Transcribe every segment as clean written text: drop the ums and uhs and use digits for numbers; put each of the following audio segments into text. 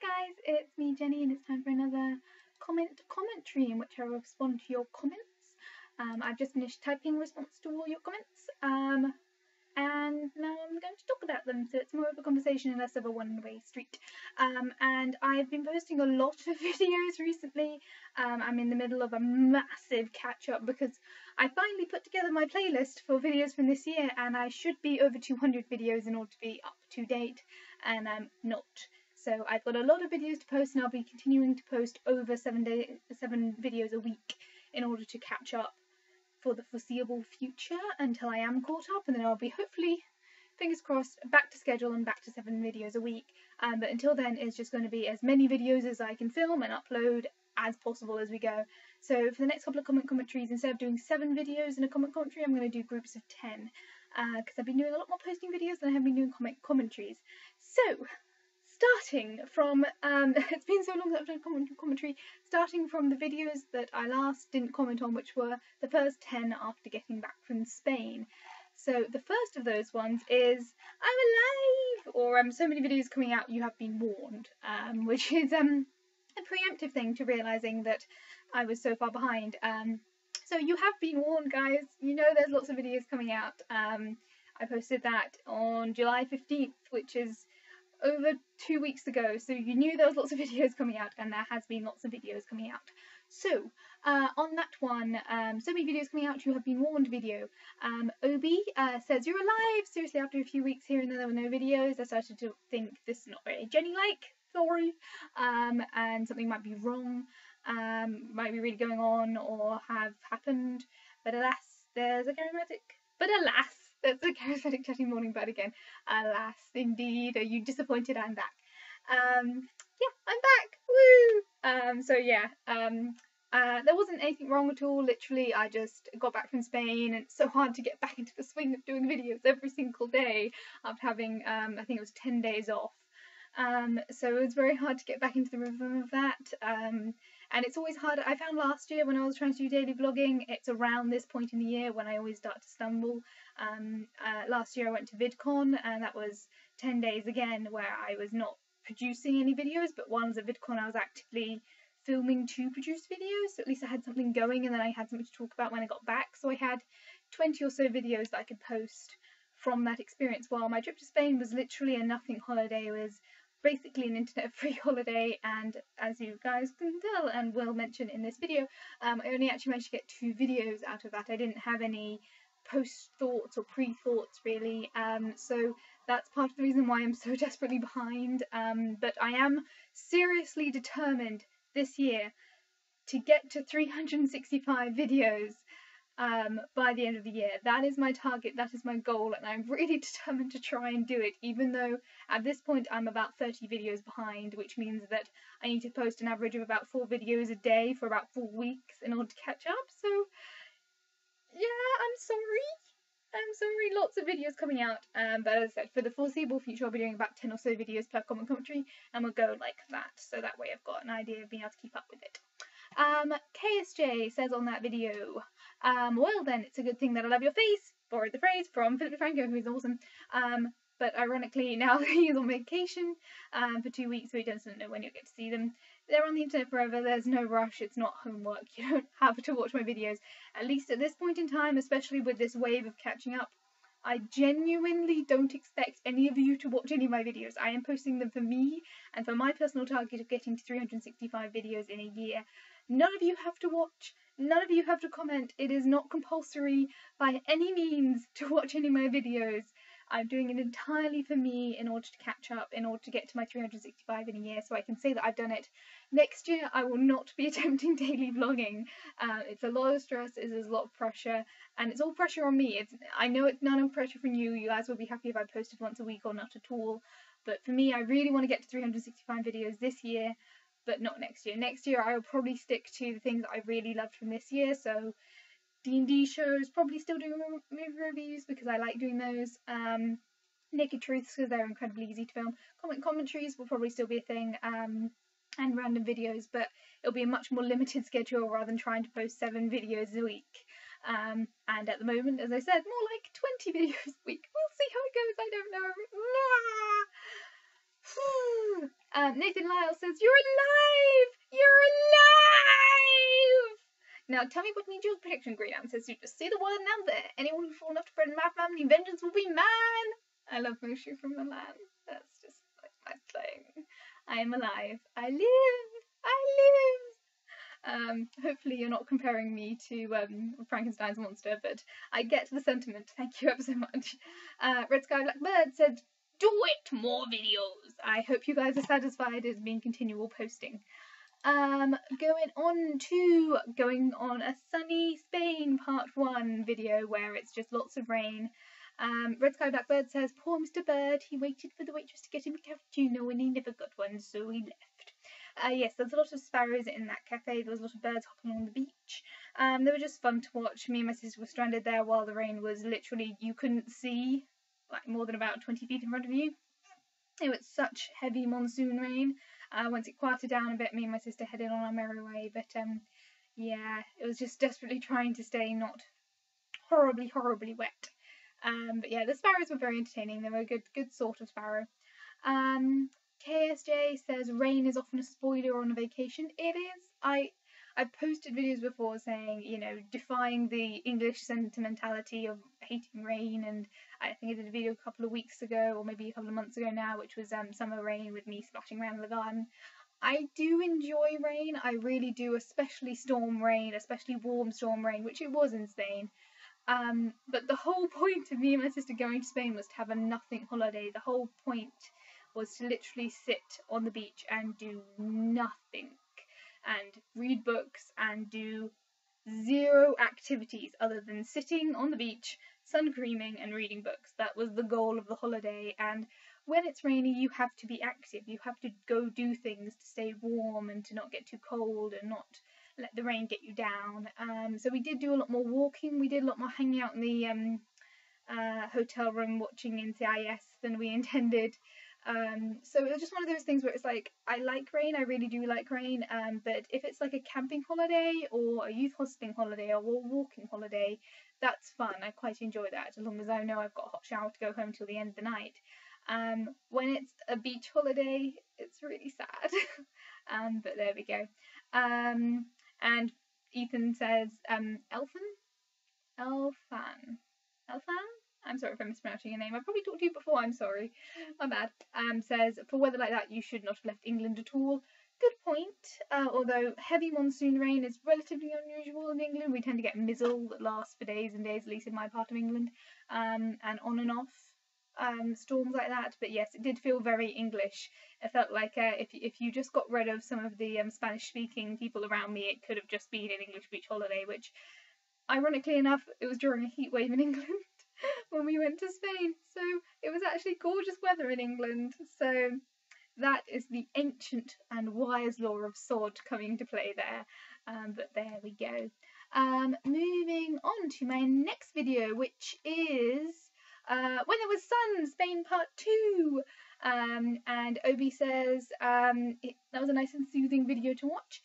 guys, it's me Jenny and it's time for another commentary in which I will respond to your comments. I've just finished typing in response to all your comments and now I'm going to talk about them, so it's more of a conversation and less of a one-way street. And I've been posting a lot of videos recently. I'm in the middle of a massive catch-up because I finally put together my playlist for videos from this year and I should be over 200 videos in order to be up to date, and I'm not. So I've got a lot of videos to post and I'll be continuing to post over 7 videos a week in order to catch up for the foreseeable future until I am caught up, and then I'll be hopefully, fingers crossed, back to schedule and back to 7 videos a week. But until then, it's just going to be as many videos as I can film and upload as possible as we go. So for the next couple of commentaries, instead of doing 7 videos in a commentary, I'm going to do groups of 10 because I've been doing a lot more posting videos than I have been doing commentaries. So starting from, it's been so long that I've done commentary, starting from the videos that I last didn't comment on, which were the first 10 after getting back from Spain. So the first of those ones is I'm alive, or so many videos coming out, you have been warned, which is a preemptive thing to realising that I was so far behind. So you have been warned, guys. You know there's lots of videos coming out. I posted that on July 15th, which is over 2 weeks ago, so you knew there was lots of videos coming out, and there has been lots of videos coming out. So on that one, so many videos coming out, you have been warned video. Obi says, you're alive! Seriously, after a few weeks here and there were no videos, I started to think this is not very Jenny-like, sorry, and something might be wrong, might be really going on or have happened, but alas, there's a charismatic chatting morning bird again. Alas, indeed, are you disappointed I'm back? Yeah, I'm back! Woo! So yeah, there wasn't anything wrong at all. Literally, I just got back from Spain, and it's so hard to get back into the swing of doing videos every single day after having, I think it was 10 days off. So it was very hard to get back into the rhythm of that. And it's always hard. I found last year when I was trying to do daily vlogging, it's around this point in the year when I always start to stumble. Last year I went to VidCon, and that was 10 days again where I was not producing any videos, but while I was at VidCon I was actively filming to produce videos, so at least I had something going and then I had something to talk about when I got back. So I had 20 or so videos that I could post from that experience, while my trip to Spain was literally a nothing holiday. It was basically an internet-free holiday, and as you guys can tell and will mention in this video, I only actually managed to get 2 videos out of that. I didn't have any post-thoughts or pre-thoughts really, so that's part of the reason why I'm so desperately behind, but I am seriously determined this year to get to 365 videos by the end of the year. That is my target, that is my goal, and I'm really determined to try and do it, even though at this point I'm about 30 videos behind, which means that I need to post an average of about 4 videos a day for about 4 weeks in order to catch up. So yeah, I'm sorry, lots of videos coming out, but as I said, for the foreseeable future I'll be doing about 10 or so videos per commentary, and we'll go like that, so that way I've got an idea of being able to keep up with it. KSJ says on that video, well then, it's a good thing that I love your face, borrowed the phrase from Philip Franco, who is awesome, but ironically now he's on vacation for 2 weeks, so he doesn't know when you'll get to see them. They're on the internet forever, there's no rush, it's not homework, you don't have to watch my videos, at least at this point in time, especially with this wave of catching up. I genuinely don't expect any of you to watch any of my videos. I am posting them for me and for my personal target of getting to 365 videos in a year. None of you have to watch, none of you have to comment. It is not compulsory by any means to watch any of my videos. I'm doing it entirely for me in order to catch up, in order to get to my 365 in a year, so I can say that I've done it. Next year I will not be attempting daily vlogging. It's a lot of stress, it is a lot of pressure, and it's all pressure on me. I know it's none of pressure from you. You guys will be happy if I posted once a week or not at all, but for me I really want to get to 365 videos this year, but not next year. Next year I will probably stick to the things that I really loved from this year, so D&D shows, probably still doing movie reviews because I like doing those, Naked Truths because they're incredibly easy to film, commentaries will probably still be a thing, and random videos, but it'll be a much more limited schedule rather than trying to post 7 videos a week. And at the moment, as I said, more like 20 videos a week. We'll see how it goes, I don't know. Nathan Lyle says, "You're alive! You're alive!" Now, tell me what Ninja's prediction, Green says, "You just see the word out there. Anyone who fall enough to threaten my family, vengeance will be mine." I love Mushu from Milan. That's just like my slang. I am alive. I live. I live. Hopefully you're not comparing me to Frankenstein's monster, but I get the sentiment. Thank you ever so much. Red Sky Black Bird said, "Do it! More videos!" I hope you guys are satisfied as being continual posting. Going on a sunny Spain part 1 video where it's just lots of rain. Red Sky Blackbird says, "Poor Mr. Bird, he waited for the waitress to get him a cappuccino and he never got one, so he left." Yes, there's a lot of sparrows in that cafe. There was a lot of birds hopping on the beach. They were just fun to watch. Me and my sister were stranded there while the rain was literally, you couldn't see like more than about 20 feet in front of you. It was such heavy monsoon rain. Once it quieted down a bit, me and my sister headed on our merry way. But yeah, it was just desperately trying to stay not horribly wet. But yeah, the sparrows were very entertaining. They were a good sort of sparrow. KSJ says rain is often a spoiler on a vacation. It is. I've posted videos before saying, you know, defying the English sentimentality of hating rain, and I think I did a video a couple of weeks ago, or maybe a couple of months ago now, which was summer rain with me splashing around in the garden. I do enjoy rain, I really do, especially storm rain, especially warm storm rain, which it was in Spain. But the whole point of me and my sister going to Spain was to have a nothing holiday. The whole point was to literally sit on the beach and do nothing, and read books and do 0 activities other than sitting on the beach, sun creaming and reading books. That was the goal of the holiday. And when it's rainy, you have to be active. You have to go do things to stay warm and to not get too cold and not let the rain get you down. So we did do a lot more walking. We did a lot more hanging out in the hotel room watching NCIS than we intended. So it was just one of those things where it's like, I like rain, I really do like rain, but if it's like a camping holiday or a youth hosting holiday or a walking holiday, that's fun. I quite enjoy that, as long as I know I've got a hot shower to go home till the end of the night. When it's a beach holiday, it's really sad. But there we go. And Ethan says, Elfan? I'm sorry if I'm mispronouncing your name. I've probably talked to you before, I'm sorry. My bad. Says, "For weather like that, you should not have left England at all." Good point. Although heavy monsoon rain is relatively unusual in England. We tend to get mizzle that lasts for days and days, at least in my part of England. And on and off storms like that. But yes, it did feel very English. It felt like if you just got rid of some of the Spanish-speaking people around me, it could have just been an English beach holiday, which, ironically enough, it was during a heat wave in England. When we went to Spain, so it was actually gorgeous weather in England. So that is the ancient and wise law of sod coming to play there. But there we go. Moving on to my next video, which is When There Was Sun, Spain Part 2. And Obi says that was a nice and soothing video to watch.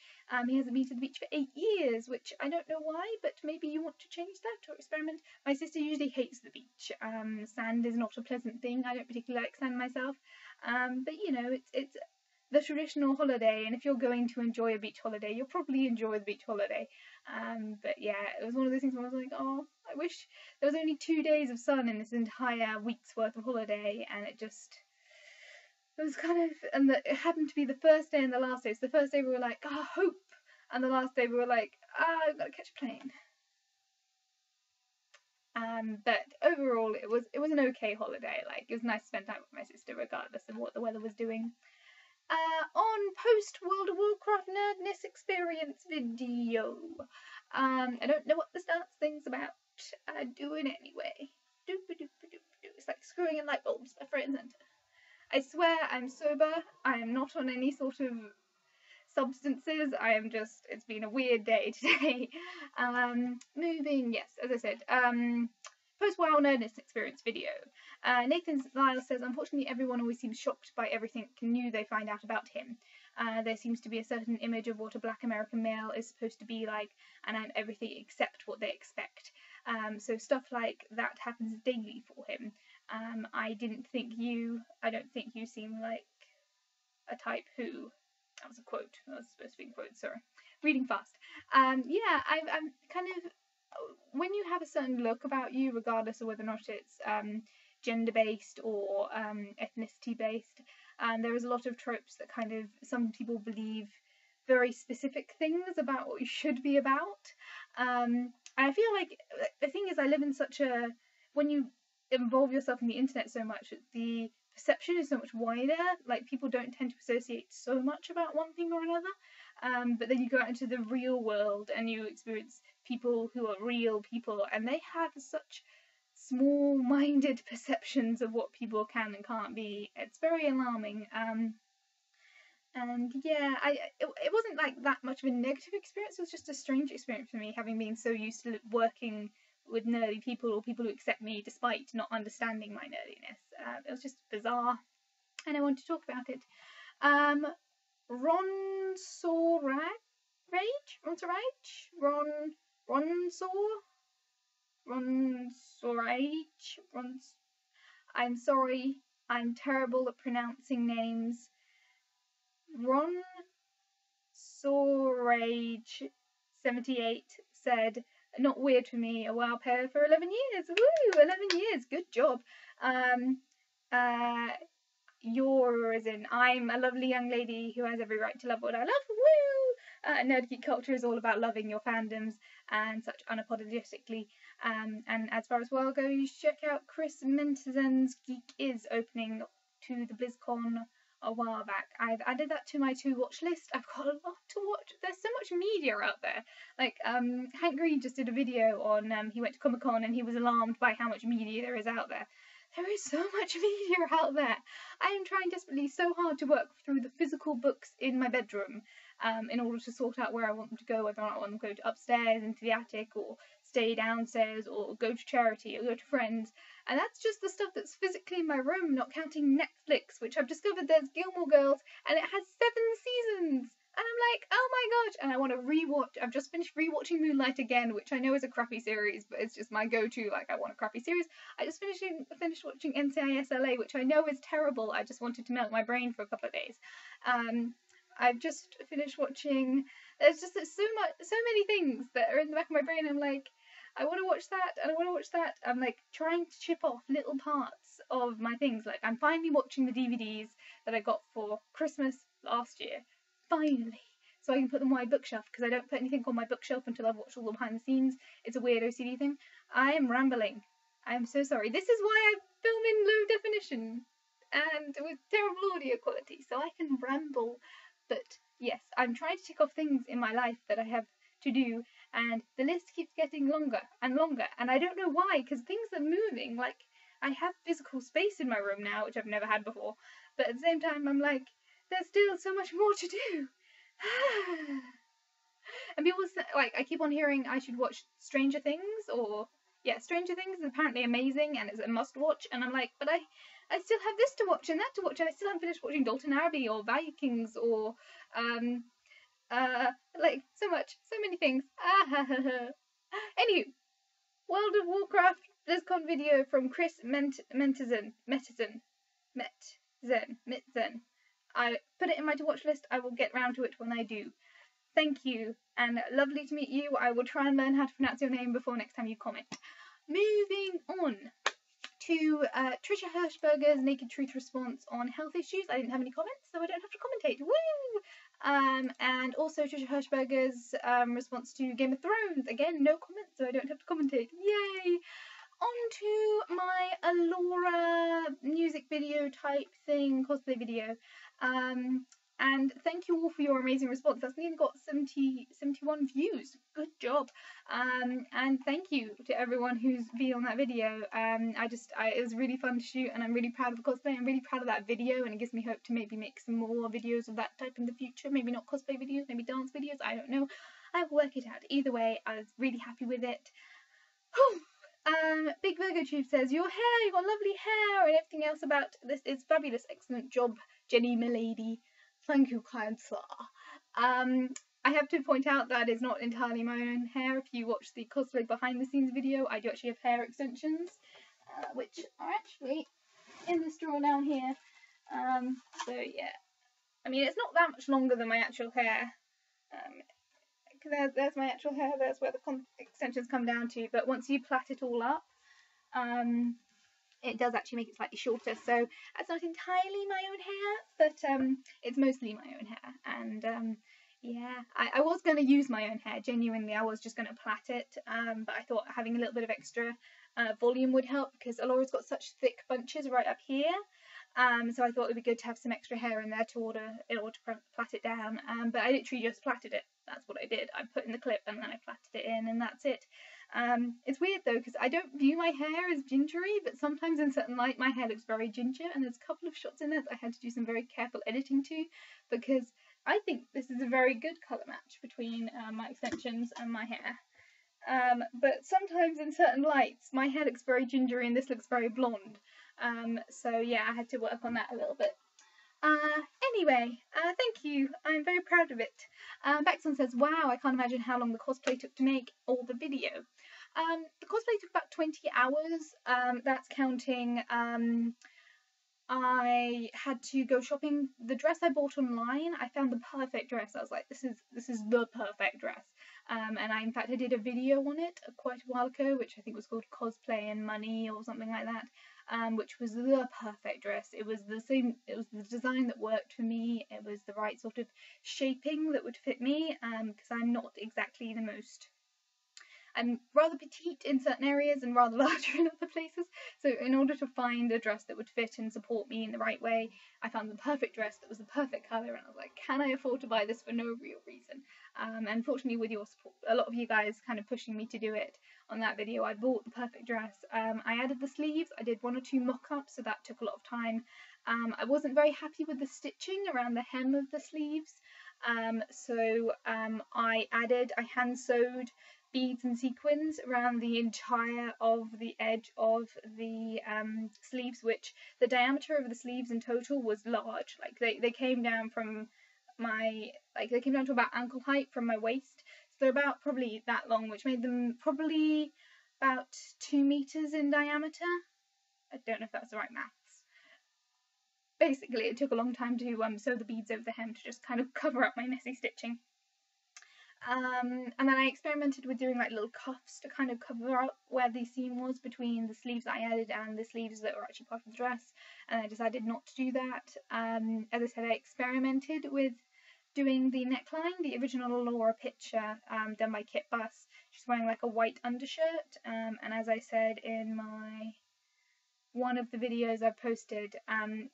He hasn't been to the beach for 8 years, which I don't know why, but maybe you want to change that or experiment. My sister usually hates the beach. Sand is not a pleasant thing. I don't particularly like sand myself. But you know, it's the traditional holiday, and if you're going to enjoy a beach holiday, you'll probably enjoy the beach holiday. But yeah, it was one of those things where I was like, oh, I wish there was only 2 days of sun in this entire week's worth of holiday, and it was kind of, and it happened to be the first day and the last day. So the first day we were like, ah, hope, and the last day we were like, I've got to catch a plane. But overall, it was an okay holiday. Like, it was nice to spend time with my sister, regardless of what the weather was doing. On post World of Warcraft nerdness experience video. I don't know what the stance thing's about. I do it anyway. It's like screwing in light bulbs, my friends. I swear I'm sober. I am not on any sort of substances. I am just, it's been a weird day today. Moving, yes, as I said, post-WoW nerdness experience video. Nathan Lyle says, "Unfortunately, everyone always seems shocked by everything new they find out about him. There seems to be a certain image of what a black American male is supposed to be like, and I'm everything except what they expect. So stuff like that happens daily for him. I don't think you seem like a type who. That was a quote. That was supposed to be a quote. Sorry, reading fast. Yeah, I'm kind of, when you have a certain look about you, regardless of whether or not it's gender based or ethnicity based, there is a lot of tropes that kind of, some people believe very specific things about what you should be about. I feel like the thing is, I live in such a, when you involve yourself in the internet so much, the perception is so much wider. Like, people don't tend to associate so much about one thing or another. But then you go out into the real world and you experience people who are real people, and they have such small-minded perceptions of what people can and can't be. It's very alarming. And yeah, it wasn't like that much of a negative experience. It was just a strange experience for me, having been so used to working with nerdy people, or people who accept me despite not understanding my nerdiness. It was just bizarre, and I want to talk about it. I'm sorry, I'm terrible at pronouncing names. Ron Sorage78 said, not weird for me, a WoW player for 11 years. Woo, 11 years, good job. Yours, and I'm a lovely young lady who has every right to love what I love. Woo! Nerd geek culture is all about loving your fandoms and such unapologetically. And as far as world goes, check out Chris Mentezen's Geek Is opening to the BlizzCon a while back. I've added that to my to watch list. I've got a lot to watch. There's so much media out there. Like, Hank Green just did a video on, he went to Comic-Con and he was alarmed by how much media there is out there. There is so much media out there. I am trying desperately so hard to work through the physical books in my bedroom, in order to sort out where I want them to go, whether or not I want them to go to upstairs into the attic, or stay downstairs, or go to charity, or go to friends. And that's just the stuff that's physically in my room, not counting Netflix, which I've discovered there's Gilmore Girls, and it has 7 seasons. And I'm like, oh my gosh, and I want to rewatch. I've just finished rewatching Moonlight again, which I know is a crappy series, but it's just my go-to, like, I want a crappy series. I just finished watching NCIS LA, which I know is terrible. I just wanted to melt my brain for a couple of days. I've just finished watching, there's so many things that are in the back of my brain. I'm like, I want to watch that, and I want to watch that. I'm like trying to chip off little parts of my things. Like, I'm finally watching the DVDs that I got for Christmas last year. Finally. So I can put them on my bookshelf, because I don't put anything on my bookshelf until I've watched all the behind the scenes. It's a weird OCD thing. I am rambling. I am so sorry. This is why I film in low definition and with terrible audio quality, so I can ramble. But yes, I'm trying to tick off things in my life that I have to do, and the list keeps getting longer and longer, and I don't know why, because things are moving. Like, I have physical space in my room now, which I've never had before, but at the same time I'm like, there's still so much more to do. And people say, like, I keep on hearing I should watch Stranger Things, or yeah, Stranger Things is apparently amazing and it's a must watch, and I'm like, but I still have this to watch and that to watch, and I still haven't finished watching Downton Abbey or Vikings or like, so many things. Anywho, World of Warcraft BlizzCon video from Chris Mentezen. I put it in my to watch list. I will get round to it when I do. Thank you, and lovely to meet you. I will try and learn how to pronounce your name before next time you comment. Moving on to Trisha Hirschberger's Naked Truth response on health issues. I didn't have any comments, so I don't have to commentate. Woo! And also Trisha Hirschberger's response to Game of Thrones. Again, no comments, so I don't have to commentate. Yay! On to my Allura music video type thing, cosplay video. And thank you all for your amazing response. That's nearly got 71 views. Good job. And thank you to everyone who's been on that video. It was really fun to shoot, and I'm really proud of the cosplay. I'm really proud of that video, and it gives me hope to maybe make some more videos of that type in the future. Maybe not cosplay videos, maybe dance videos. I don't know. I will work it out. Either way, I was really happy with it. Big Virgo Tube says, your hair, you've got lovely hair, and everything else about this is fabulous. Excellent job, Jenny Milady. Thank you, kind sir. I have to point out that is not entirely my own hair. If you watch the cosplay behind the scenes video, I do actually have hair extensions, which are actually in this drawer down here. So yeah, I mean, it's not that much longer than my actual hair. There's my actual hair. There's where the extensions come down to. But once you plait it all up, it does actually make it slightly shorter. So that's not entirely my own hair, but it's mostly my own hair. And yeah, I was going to use my own hair. Genuinely, I was just going to plait it. But I thought having a little bit of extra volume would help, because Alora's got such thick bunches right up here. So I thought it would be good to have some extra hair in there in order to plait it down. But I literally just plaited it. That's what I did. I put in the clip and then I plaited it in, and that's it. It's weird though, because I don't view my hair as gingery, but sometimes in certain light my hair looks very ginger, and there's a couple of shots in it that I had to do some very careful editing to, because I think this is a very good colour match between my extensions and my hair. But sometimes in certain lights my hair looks very gingery and this looks very blonde. So yeah, I had to work on that a little bit. Anyway, thank you. I'm very proud of it. Baxon says, wow, I can't imagine how long the cosplay took to make, or the video. The cosplay took about 20 hours. That's counting, I had to go shopping. The dress I bought online, I found the perfect dress. I was like, this is the perfect dress. And in fact, I did a video on it quite a while ago, which I think was called Cosplay and Money or something like that, which was the perfect dress. It was the design that worked for me. It was the right sort of shaping that would fit me, because I'm not exactly the most... I'm rather petite in certain areas and rather larger in other places. So in order to find a dress that would fit and support me in the right way, I found the perfect dress that was the perfect colour, and I was like, can I afford to buy this for no real reason? And fortunately, with your support, a lot of you guys kind of pushing me to do it on that video, I bought the perfect dress. I added the sleeves. I did 1 or 2 mock-ups, so that took a lot of time. I wasn't very happy with the stitching around the hem of the sleeves. So I hand sewed beads and sequins around the entire of the edge of the sleeves, which the diameter of the sleeves in total was large. Like they came down from they came down to about ankle height from my waist. So they're about probably that long, which made them probably about 2 meters in diameter. I don't know if that's the right maths. Basically, it took a long time to sew the beads over the hem to just kind of cover up my messy stitching. And then I experimented with doing like little cuffs to kind of cover up where the seam was between the sleeves that I added and the sleeves that were actually part of the dress, and I decided not to do that. As I said, I experimented with doing the neckline, the original Laura picture done by Kit Buss. She's wearing like a white undershirt, and as I said in one of the videos I've posted,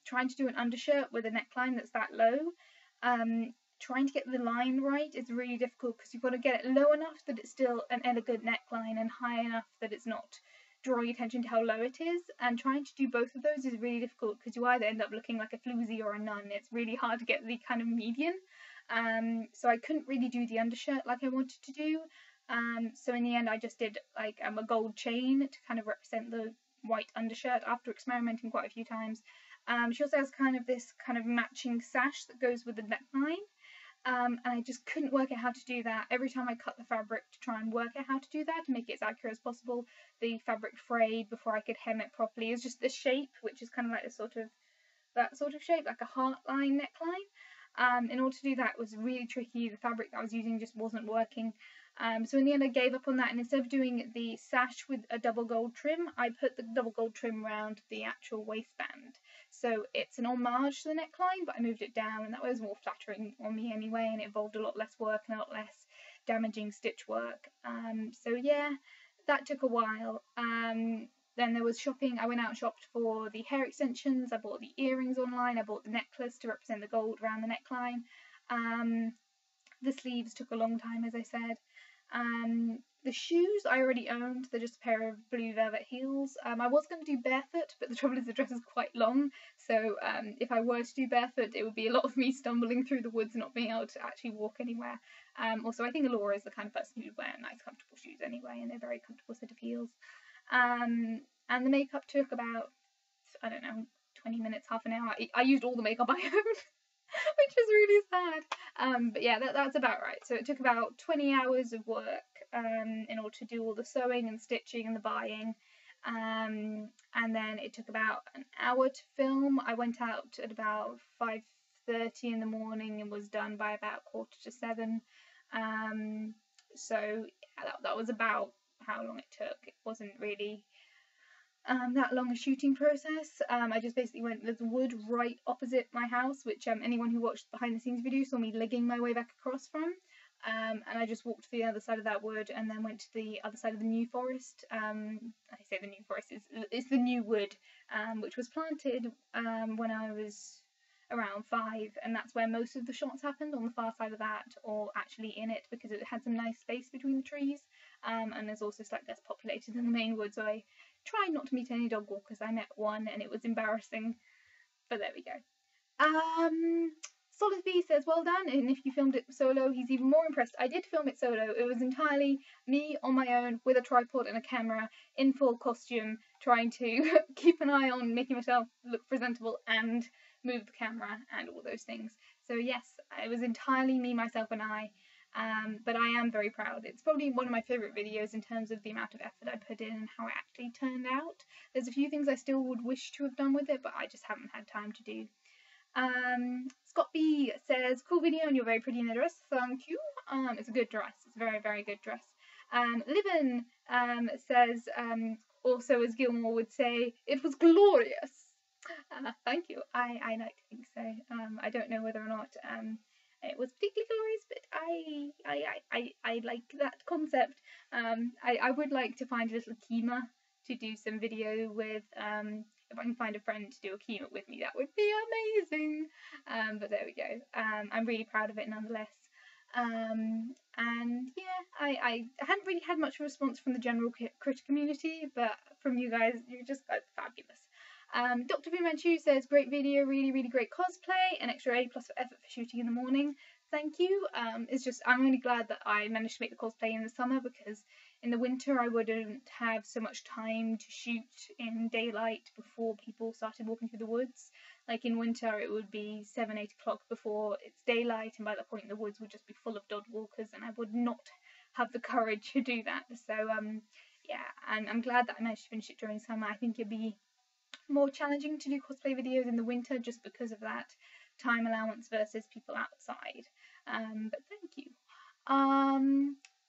trying to do an undershirt with a neckline that's that low, trying to get the line right is really difficult, because you've got to get it low enough that it's still an elegant neckline and high enough that it's not drawing attention to how low it is. And trying to do both of those is really difficult, because you either end up looking like a floozy or a nun. It's really hard to get the kind of median. So I couldn't really do the undershirt like I wanted to do. So in the end I just did like a gold chain to kind of represent the white undershirt after experimenting quite a few times. She also has kind of this kind of matching sash that goes with the neckline. And I just couldn't work out how to do that. Every time I cut the fabric to try and work out how to do that, to make it as accurate as possible, the fabric frayed before I could hem it properly. It's just the shape, which is kind of like that sort of shape, like a heartline neckline. In order to do that, it was really tricky. The fabric that I was using just wasn't working. So in the end I gave up on that, and instead of doing the sash with a double gold trim, I put the double gold trim around the actual waistband. So it's an homage to the neckline, but I moved it down, and that was more flattering on me anyway, and it involved a lot less work and a lot less damaging stitch work. So yeah, that took a while. Then there was shopping. I went out and shopped for the hair extensions. I bought the earrings online. I bought the necklace to represent the gold around the neckline. The sleeves took a long time, as I said. The shoes I already owned. They're just a pair of blue velvet heels. I was going to do barefoot, but the trouble is the dress is quite long, so if I were to do barefoot, it would be a lot of me stumbling through the woods and not being able to actually walk anywhere. Also, I think Laura is the kind of person who'd wear nice, comfortable shoes anyway, and they're a very comfortable set of heels. And the makeup took about, I don't know, 20 minutes, half an hour. I used all the makeup I owned, which is really sad. But yeah, that's about right. So it took about 20 hours of work in order to do all the sewing and stitching and the buying. And then it took about an hour to film. I went out at about 5:30 6:30 in the morning and was done by about 6:45. So that was about how long it took. It wasn't really that long a shooting process. I just basically went, there's wood right opposite my house, which anyone who watched the behind the scenes video saw me legging my way back across from. And I just walked to the other side of that wood and then went to the other side of the new forest. I say the new forest, it's the new wood, which was planted when I was around 5, and that's where most of the shots happened, on the far side of that, or actually in it, because it had some nice space between the trees, and there's also slightly less populated than the main wood, so I tried not to meet any dog walkers. I met one and it was embarrassing, but there we go. Solid B says, well done, and if you filmed it solo, he's even more impressed. I did film it solo. It was entirely me on my own with a tripod and a camera in full costume, trying to keep an eye on making myself look presentable and move the camera and all those things. So yes, it was entirely me, myself and I, but I am very proud. It's probably one of my favourite videos in terms of the amount of effort I put in and how it actually turned out. There's a few things I still would wish to have done with it, but I just haven't had time to do. Scott B says, cool video and you're very pretty in the dress, thank you. It's a good dress, it's a very, very good dress. Livin says, also as Gilmore would say, it was glorious. Thank you, I like to think so. I don't know whether or not it was particularly glorious, but I like that concept. I would like to find a little Kima to do some video with. If I can find a friend to do a Kima with me, that would be amazing. But there we go. I'm really proud of it nonetheless. And yeah, I hadn't really had much response from the general critter community, but from you guys, you're just fabulous. Dr. Fu Manchu says, great video, really, really great cosplay, an extra A+ for effort for shooting in the morning. Thank you. It's just, I'm really glad that I managed to make the cosplay in the summer, because in the winter I wouldn't have so much time to shoot in daylight before people started walking through the woods. Like in winter it would be 7, 8 o'clock before it's daylight, and by that point the woods would just be full of dog walkers, and I would not have the courage to do that. So yeah, and I'm glad that I managed to finish it during summer. I think it'd be more challenging to do cosplay videos in the winter just because of that time allowance versus people outside. But thank you.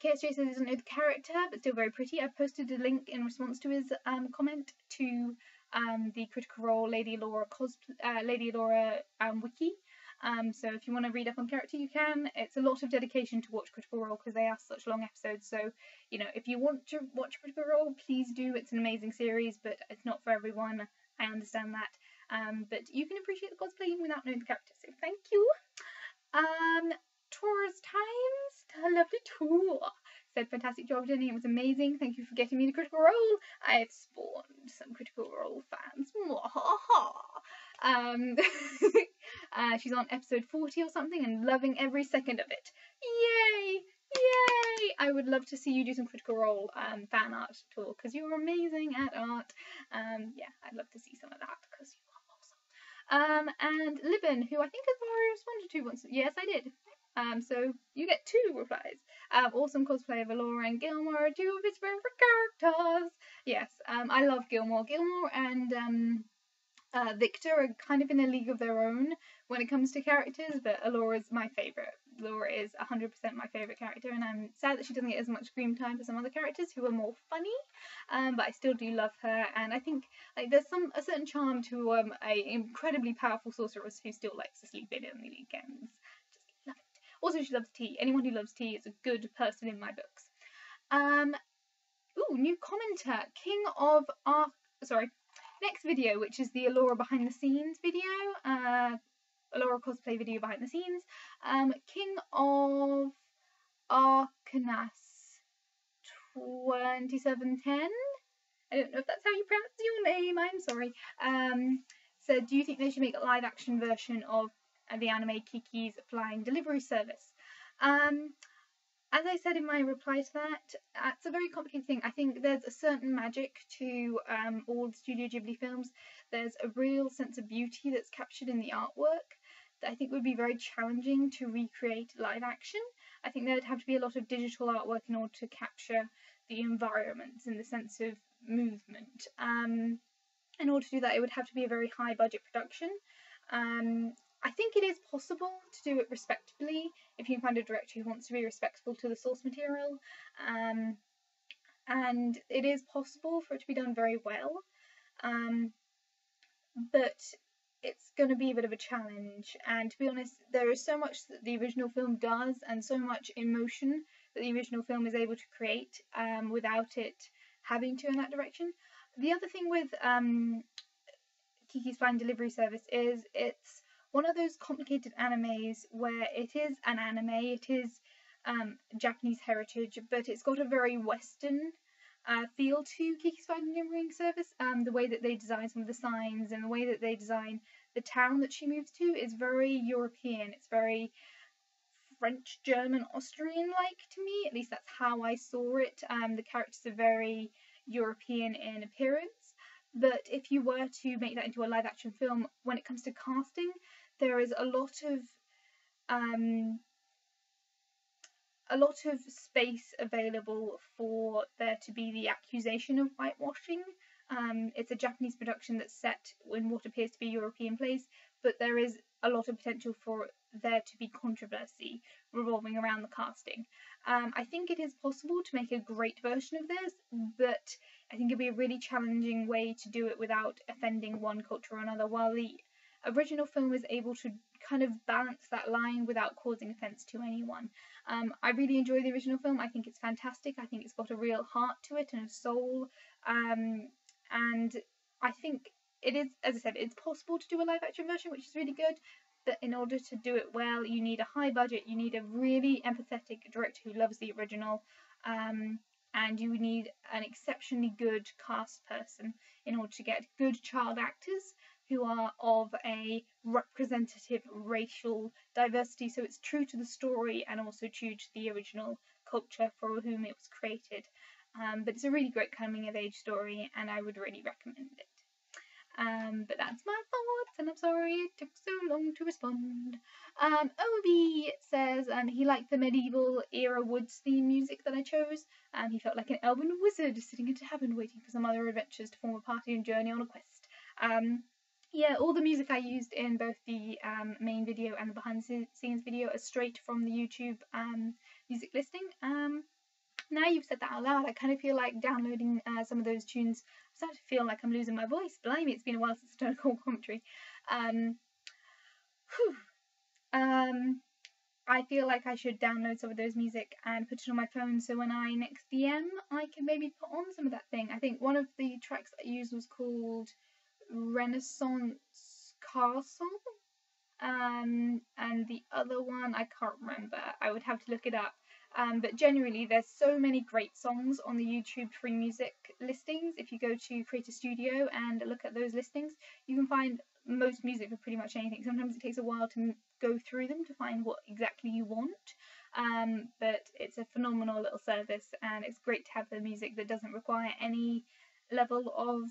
KSJ says he doesn't know the character, but still very pretty. I posted a link in response to his comment to the Critical Role Lady Laura wiki. So if you want to read up on character, you can. It's a lot of dedication to watch Critical Role because they are such long episodes. So, you know, if you want to watch Critical Role, please do. It's an amazing series, but it's not for everyone. I understand that. But you can appreciate the cosplay without knowing the character. So thank you. Taurus Times, a lovely tour. Said, fantastic job, Jenny. It was amazing. Thank you for getting me to Critical Role. I've spawned some Critical Role fans. She's on episode 40 or something and loving every second of it. Yay! Yay! I would love to see you do some Critical Role fan art tour, because you're amazing at art. Yeah, I'd love to see some of that because you are awesome. And Libin, who I think I've already responded to once. Yes, I did. So you get 2 replies. Awesome cosplay of Alora and Gilmore, 2 of his favorite characters. Yes, I love Gilmore. Gilmore and Victor are kind of in a league of their own when it comes to characters, but Alora's my favourite. Laura is 100% my favourite character, and I'm sad that she doesn't get as much screen time as some other characters who are more funny, but I still do love her, and I think like there's a certain charm to a incredibly powerful sorceress who still likes to sleep in on the weekends. Just love it. Also, she loves tea. Anyone who loves tea is a good person in my books. Ooh, new commenter, King of next video, which is the Alora behind the scenes video, Alora cosplay video behind the scenes, King of Arcanas 2710, I don't know if that's how you pronounce your name, I'm sorry, said, do you think they should make a live action version of the anime Kiki's Flying Delivery Service? As I said in my reply to that, it's a very complicated thing. I think there's a certain magic to all the Studio Ghibli films. There's a real sense of beauty that's captured in the artwork that I think would be very challenging to recreate live action. I think there'd have to be a lot of digital artwork in order to capture the environments and the sense of movement. In order to do that, it would have to be a very high budget production. I think it is possible to do it respectably if you can find a director who wants to be respectful to the source material, and it is possible for it to be done very well, but it's going to be a bit of a challenge. And to be honest, there is so much that the original film does, and so much emotion that the original film is able to create without it having to in that direction. The other thing with Kiki's Fine Delivery Service is it's one of those complicated animes where it is an anime, it is Japanese heritage, but it's got a very Western feel to Kiki's Fine Delivery Service. The way that they design some of the signs and the way that they design the town that she moves to is very European. It's very French, German, Austrian-like to me. At least that's how I saw it. The characters are very European in appearance. But if you were to make that into a live action film, when it comes to casting, there is a lot of space available for there to be the accusation of whitewashing. It's a Japanese production that's set in what appears to be a European place, but there is a lot of potential for there to be controversy revolving around the casting. I think it is possible to make a great version of this, but I think it'd be a really challenging way to do it without offending one culture or another, while the original film is able to kind of balance that line without causing offence to anyone. I really enjoy the original film. I think it's fantastic. I think it's got a real heart to it and a soul. And I think it is, as I said, it's possible to do a live action version, which is really good. But in order to do it well, you need a high budget, you need a really empathetic director who loves the original, and you need an exceptionally good cast person in order to get good child actors who are of a representative racial diversity, so it's true to the story and also true to the original culture for whom it was created. But it's a really great coming of age story, and I would really recommend it. But that's my thoughts, and I'm sorry it took so long to respond. Obi says he liked the medieval era woods theme music that I chose. He felt like an elven wizard sitting in a tavern waiting for some other adventures to form a party and journey on a quest. Yeah, all the music I used in both the main video and the behind the scenes video are straight from the YouTube music listing. Now you've said that out loud, I kind of feel like downloading some of those tunes. I'm starting to feel like I'm losing my voice. Blimey, it's been a while since I've done a commentary. I feel like I should download some of those music and put it on my phone, so when I next DM, I can maybe put on some of that thing. I think one of the tracks that I used was called Renaissance Castle, and the other one I can't remember. I would have to look it up. But generally, there's so many great songs on the YouTube free music listings. If you go to Create a Studio and look at those listings, you can find most music for pretty much anything. Sometimes it takes a while to go through them to find what exactly you want, but it's a phenomenal little service, and it's great to have the music that doesn't require any level of,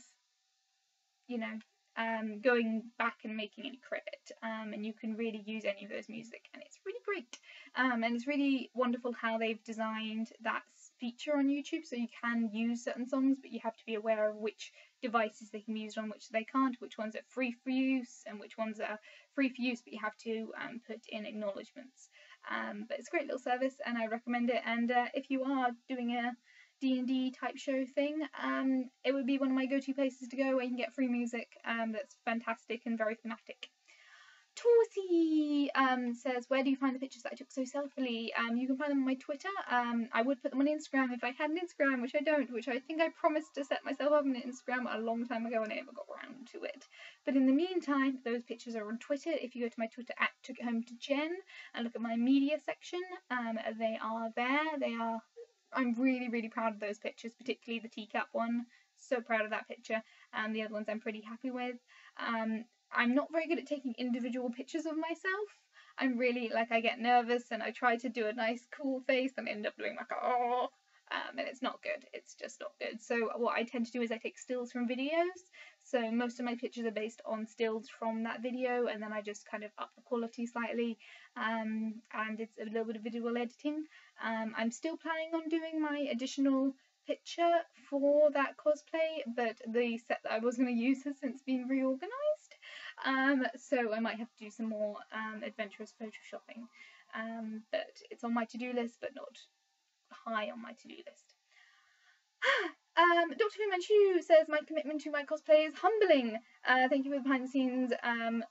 going back and making any credit, and you can really use any of those music, and it's really great. And it's really wonderful how they've designed that feature on YouTube, so you can use certain songs, but you have to be aware of which devices they can be used on, which they can't, which ones are free for use, and which ones are free for use, but you have to put in acknowledgements. But it's a great little service, and I recommend it. And if you are doing a D&D type show thing, it would be one of my go-to places to go where you can get free music that's fantastic and very thematic. Torsi says, where do you find the pictures that I took so selfily? You can find them on my Twitter. I would put them on Instagram if I had an Instagram, which I don't, which I think I promised to set myself up on Instagram a long time ago and I never got around to it. But in the meantime, those pictures are on Twitter. If you go to my Twitter at @TookItHomeToJen and look at my media section, they are there. I'm really, really proud of those pictures, particularly the teacup one. So proud of that picture. And the other ones I'm pretty happy with. I'm not very good at taking individual pictures of myself. I'm really, I get nervous and I try to do a nice cool face and end up doing and it's not good. It's just not good. So what I tend to do is I take stills from videos. So most of my pictures are based on stills from that video, and then I just kind of up the quality slightly, and it's a little bit of visual editing. I'm still planning on doing my additional picture for that cosplay, but the set that I was going to use has since been reorganised. So I might have to do some more adventurous photoshopping. But it's on my to-do list, but not high on my to-do list. Dr. Fu Manchu says, my commitment to my cosplay is humbling. Thank you for the behind the scenes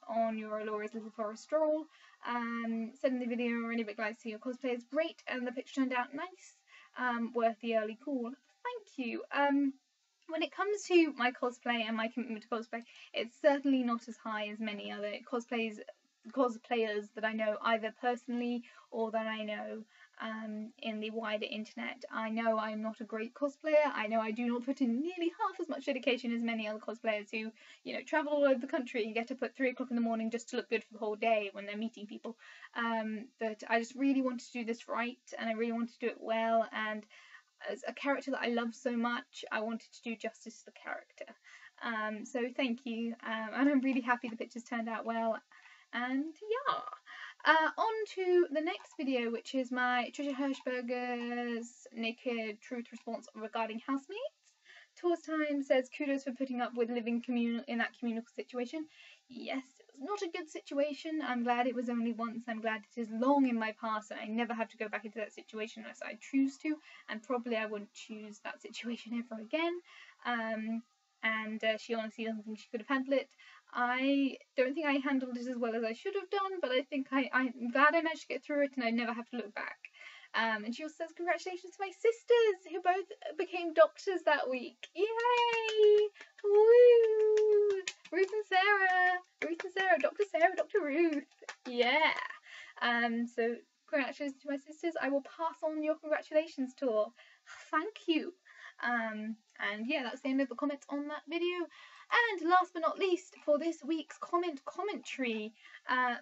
on your Laura's Little Forest Stroll. Sending the video really big likes to your cosplay is great, and the picture turned out nice. Worth the early call. Thank you. When it comes to my cosplay and my commitment to cosplay, it's certainly not as high as many other cosplayers that I know either personally or that I know in the wider internet. I know I'm not a great cosplayer. I know I do not put in nearly half as much dedication as many other cosplayers who, you know, travel all over the country and get up at 3 o'clock in the morning just to look good for the whole day when they're meeting people. But I just really wanted to do this right, and I really wanted to do it well, and as a character that I love so much, I wanted to do justice to the character. So thank you, and I'm really happy the pictures turned out well. And yeah, on to the next video, which is my Trisha Hirschberger's Naked Truth response regarding housemates. Tours Time says, kudos for putting up with living in that communal situation. Yes, it was not a good situation. I'm glad it was only once. I'm glad it is long in my past and I never have to go back into that situation unless I choose to, and probably I wouldn't choose that situation ever again. And she honestly doesn't think she could have handled it. I don't think I handled it as well as I should have done, but I think I'm glad I managed to get through it and I never have to look back. And she also says, congratulations to my sisters who both became doctors that week. Yay! Woo! Ruth and Sarah, Dr. Sarah, Dr. Ruth. Yeah. So congratulations to my sisters. I will pass on your congratulations tour. Thank you. And yeah, that's the end of the comments on that video. And last but not least, for this week's commentary,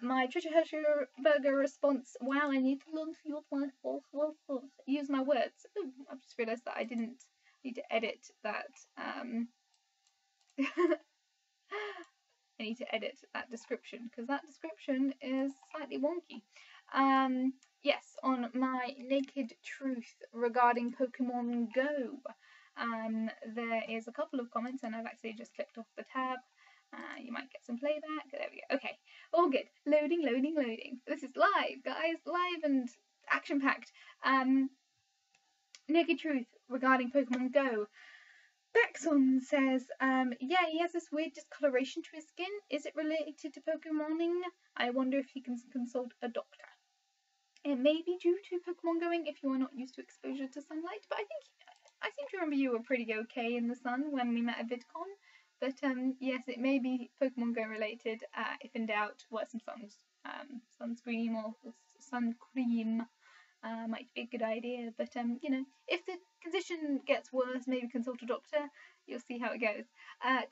my Trisha Hirschberger response. Wow, I need to use my words. Ooh, I've just realised that I didn't need to edit that. I need to edit that description because that description is slightly wonky. Yes, on my naked truth regarding Pokemon Go. There is a couple of comments and I've actually just clicked off the tab. You might get some playback. There we go. Okay, all good. Loading. This is live, guys. Live and action-packed. Naked truth regarding Pokemon Go. Baxon says, yeah, he has this weird discoloration to his skin. Is it related to Pokemoning? I wonder if he can consult a doctor. It may be due to Pokemon going if you are not used to exposure to sunlight, but I seem to remember you were pretty okay in the sun when we met at VidCon. But yes, it may be Pokemon Go related. If in doubt, wear some sunscreen or sun cream. Might be a good idea. But you know, if the condition gets worse, maybe consult a doctor. You'll see how it goes.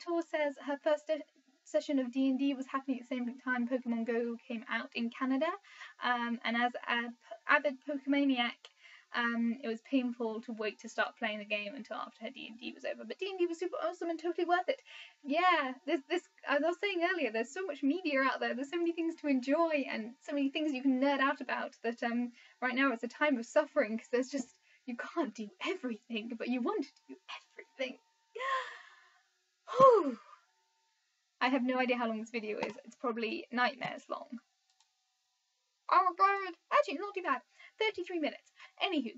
Tor says her first session of D&D was happening at the same time Pokemon Go came out in Canada. And as an avid Pokemaniac, it was painful to wait to start playing the game until after her D&D was over, but D&D was super awesome and totally worth it. Yeah, this as I was saying earlier, there's so much media out there, there's so many things to enjoy and so many things you can nerd out about that right now it's a time of suffering because there's just, you can't do everything, but you want to do everything. Whew. I have no idea how long this video is. It's probably nightmares long. Oh my god! Actually, not too bad. 33 minutes. Anywho,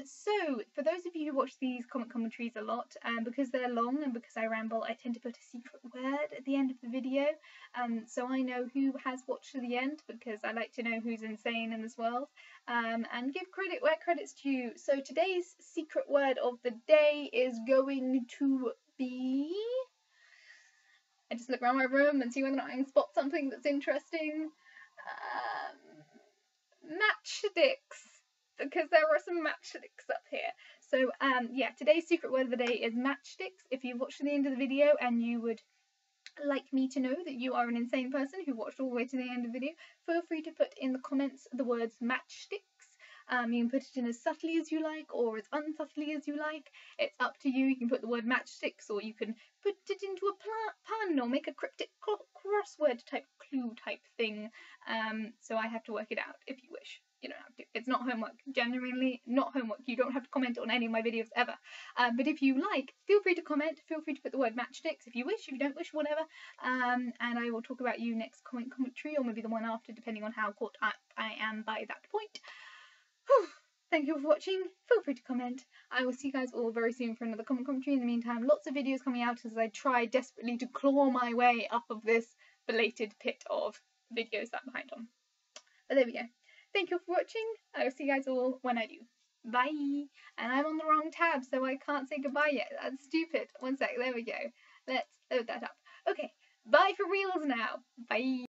so for those of you who watch these commentaries a lot, because they're long and because I ramble, I tend to put a secret word at the end of the video, so I know who has watched to the end, because I like to know who's insane in this world, and give credit where credit's due. So today's secret word of the day is going to be... I just look around my room and see whether or not I can spot something that's interesting. Matchsticks, because there are some matchsticks up here. So yeah, today's secret word of the day is matchsticks. If you've watched to the end of the video and you would like me to know that you are an insane person who watched all the way to the end of the video, feel free to put in the comments the words matchsticks. You can put it in as subtly as you like or as unsubtly as you like. It's up to you. You can put the word matchsticks, or you can put it into a pun or make a cryptic crossword type clue type thing. So I have to work it out if you wish. you don't have to. It's not homework. Genuinely not homework. You don't have to comment on any of my videos ever. But if you like, feel free to comment. Feel free to put the word matchsticks if you wish. If you don't wish, whatever. And I will talk about you next commentary, or maybe the one after, depending on how caught up I am by that point. Whew. Thank you for watching. Feel free to comment. I will see you guys all very soon for another commentary. In the meantime, lots of videos coming out as I try desperately to claw my way up of this belated pit of videos that I'm behind on. But there we go. Thank you for watching. I will see you guys all when I do. Bye. And I'm on the wrong tab, so I can't say goodbye yet. That's stupid. One sec. There we go. Let's load that up. Okay. Bye for reals now. Bye.